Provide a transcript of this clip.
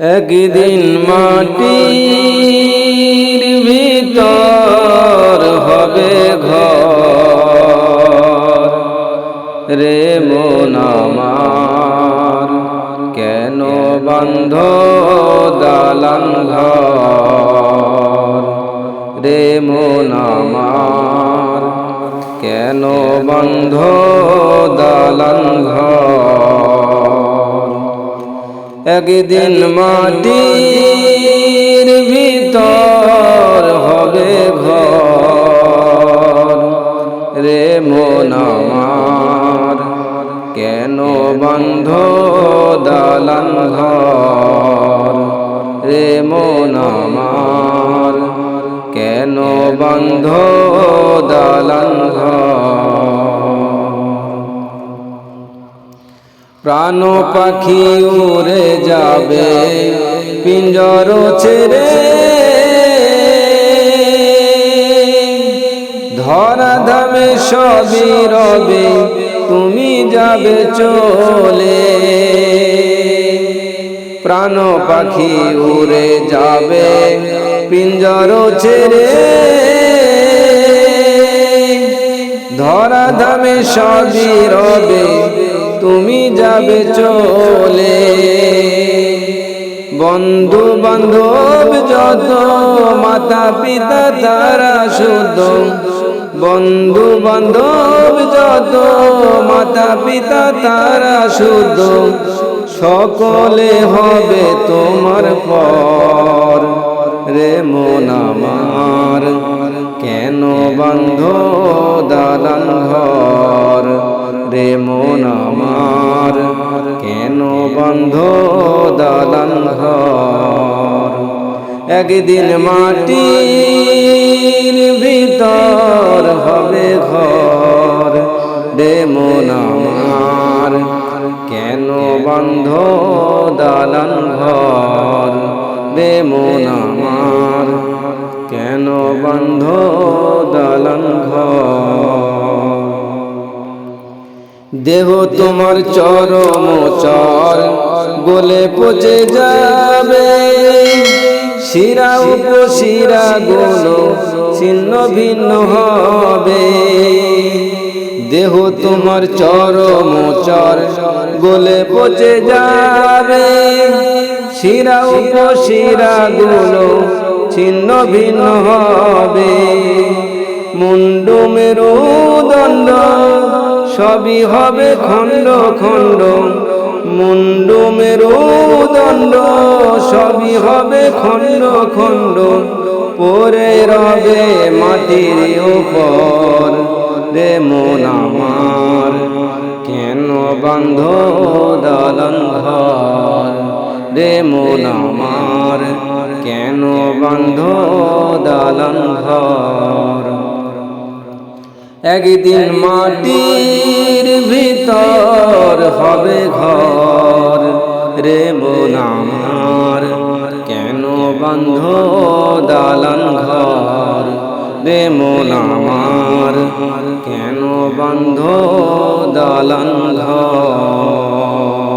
একদিন মাটির ভিতর হবে ঘর রে মন আমার, কেন বন্ধ দালান ঘর রে মন আমার, কেন বন্ধ দালান ঘর। একদিন মাটির ভিতর হবে ঘর রে মন আমার, কেন বন্ধ দালান ঘর রে মন আমার, কেন বন্ধ দালান ঘর। প্রাণ পাখি উড়ে যাবে পিঞ্জর ছেড়ে, ধরা ধামে সবই রবে তুমি যাবে চলে। প্রাণ পাখি উড়ে যাবে পিঞ্জর ছেড়ে, ধরা ধামে সবই রবে তুমি যাবে চলে। বন্ধু বান্ধব যত মাতা পিতা তারা শুদ্ধ, বন্ধু বান্ধব যত মাতা পিতা তারা শুদ্ধ, সকলে হবে তোমার পর রে মন আমার, কেন বন্ধ দালান ঘর রে মন আমার, কেন বন্ধ দালান ঘর। একদিন মাটির ভিতর হবে ঘর রে মন আমার, কেন বন্ধ দালান ঘর রে মন আমার, কেন বন্ধ দালান ঘর। দেহ তোমার চরম চর গলে পচে যাবে, শিরা উপশিরা গুলো ছিন্ন ভিন্ন হবে। দেহ তোমার চরম চর গলে পচে যাবে, শিরা উপশিরা গুলো ছিন্ন ভিন্ন হবে। মুন্ডু মেরুদণ্ড সবই হবে খণ্ড খণ্ড, মুন্ডু মেরুদণ্ড সবই হবে খণ্ড খণ্ড, পরে রবে মাটির উপর রে মন আমার, কেন বন্ধ দালান ঘর রে মন আমার, কেন বন্ধ দালান ঘর। একদিন মাটির ভিতর হবে ঘর রে মন আমার, কেন বন্ধ দালান ঘর রে মন আমার, কেন বন্ধ দালান ঘর।